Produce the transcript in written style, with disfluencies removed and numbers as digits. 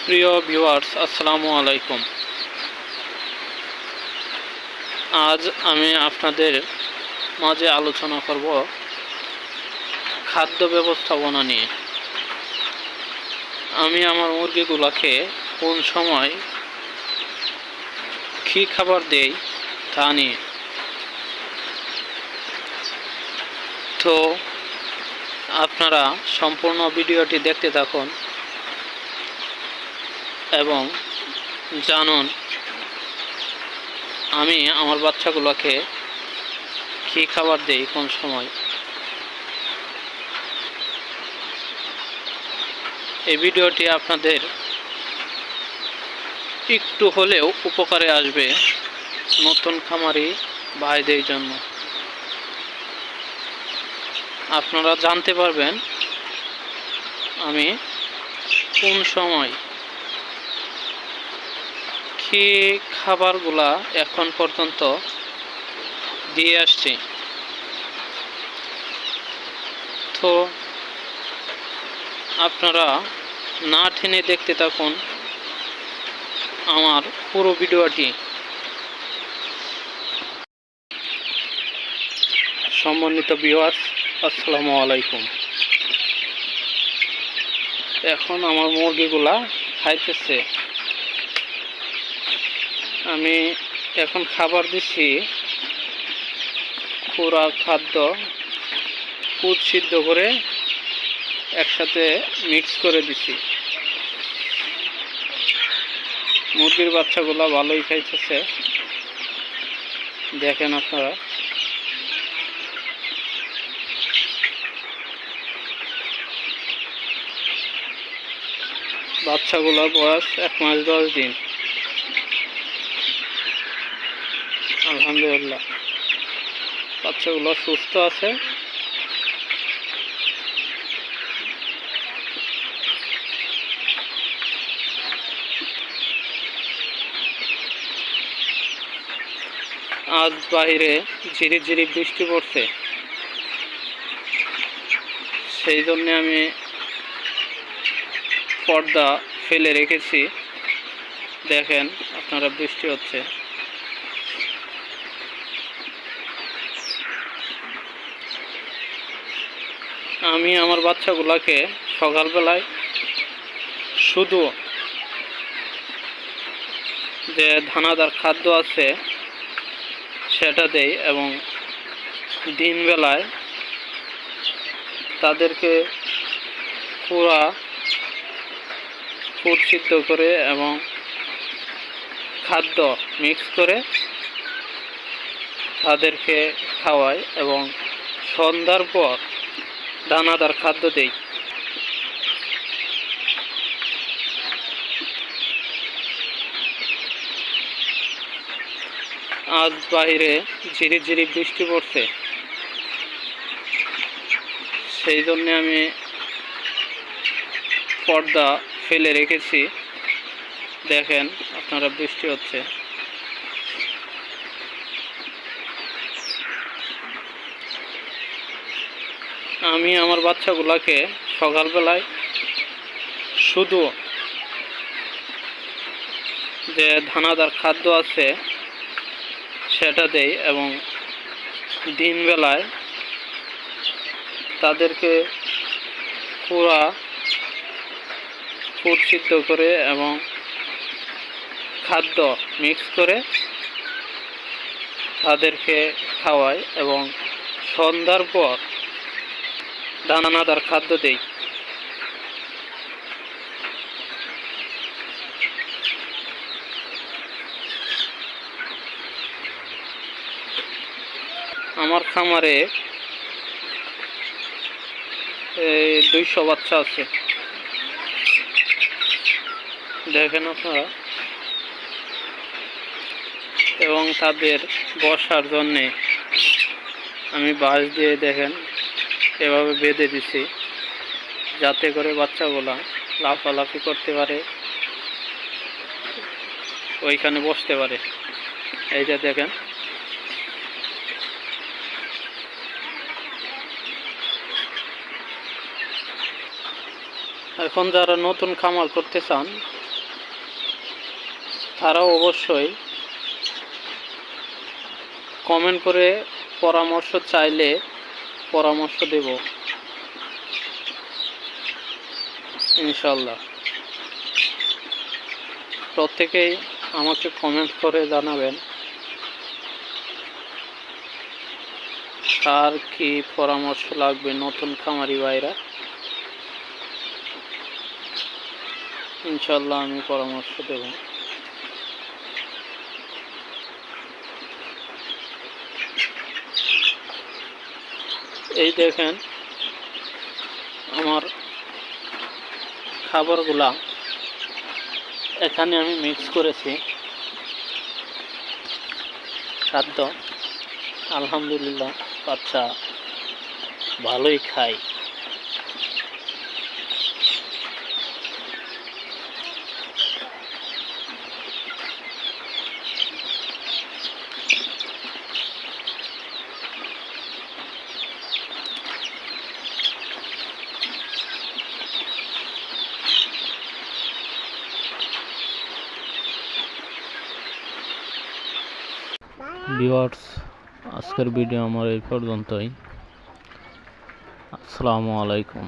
প্রিয় ভিউয়ার্স, আসসালামু আলাইকুম। আজ আমি আপনাদের মাঝে আলোচনা করব খাদ্য ব্যবস্থাপনা নিয়ে। আমি আমার মুরগিগুলোকে কোন সময় কী খাবার দেই তা নিয়ে। তো আপনারা সম্পূর্ণ ভিডিওটি দেখতে থাকুন এবং জানুন আমি আমার বাচ্চাগুলোকে কী খাবার দেই কোন সময়। এই ভিডিওটি আপনাদের একটু হলেও উপকারে আসবে নতুন খামারি ভাইদের জন্য। আপনারা জানতে পারবেন আমি কোন সময় কী খাবারগুলা এখন পর্যন্ত দিয়ে আসছি। তো আপনারা না টেনে দেখতে থাকুন আমার পুরো ভিডিওটি। সম্মানিত ভিউয়ার্স, আসসালামু আলাইকুম। এখন আমার মুরগিগুলা খাইতেছে। আমি এখন খাবার দিচ্ছি পুরা খাদ্য কুদ সিদ্ধ করে একসাথে মিক্স করে দিছি। মুরগির বাচ্চাগুলা ভালোই খাইতেছে, দেখেন আপনারা। বাচ্চাগুলোর বয়স 1 মাস 10 দিন। আলহামদুলিল্লাহ বাচ্চাগুলো সুস্থ আছে। আজ বাইরে ঝিরি ঝিরি বৃষ্টি পড়ছে, সেই জন্য আমি পর্দা ফেলে রেখেছি। দেখেন আপনারা, বৃষ্টি হচ্ছে। আমি আমার বাচ্চাগুলোকে সকালবেলায় শুধু যে দানাদার খাদ্য আছে সেটা দেই এবং দিনবেলায় তাদেরকে পুরা ফুড সিদ্ধ করে এবং খাদ্য মিক্স করে তাদেরকে খাওয়াই এবং সন্ধ্যার পর দানাদার খাদ্য দেই। আজ বাইরে ঝিরি ঝিরি বৃষ্টি পড়ছে, সেই জন্য আমি পর্দা ফেলে রেখেছি। দেখেন আপনারা, বৃষ্টি হচ্ছে। আমি আমার বাচ্চাগুলোকে সকালবেলায় শুধু যে দানাদার খাদ্য আছে সেটা দেই এবং দিনবেলায় তাদেরকে পুরা ফুড সিদ্ধ করে এবং খাদ্য মিক্স করে তাদেরকে খাওয়াই এবং সন্ধ্যার পর দানাদার খাদ্য দেই। আমার খামারে 200 বাচ্চা আছে, দেখেন আপনারা। এবং তাদের বসার জন্যে আমি বাঁশ দিয়ে দেখেন এভাবে বেঁধে দিছি, যাতে করে বাচ্চাগুলা লাফালাফি করতে পারে, ওইখানে বসতে পারে। এই যে দেখেন, এখন যারা নতুন খামার করতে চান তারা অবশ্যই কমেন্ট করে পরামর্শ চাইলে পরামর্শ দেব ইনশাল্লাহ। প্রত্যেকেই আমাকে কমেন্ট করে জানাবেন কার কি পরামর্শ লাগবে নতুন খামারি ভাইরা। ইনশাল্লাহ আমি পরামর্শ দেব। এই দেখেন আমার খাবারগুলা এখানে আমি মিক্স করেছি খাদ্য। আলহামদুলিল্লাহ বাচ্চা ভালোই খায়। ভিউয়ার্স, আজকের ভিডিও আমার এই পর্যন্তই। আসসালামু আলাইকুম।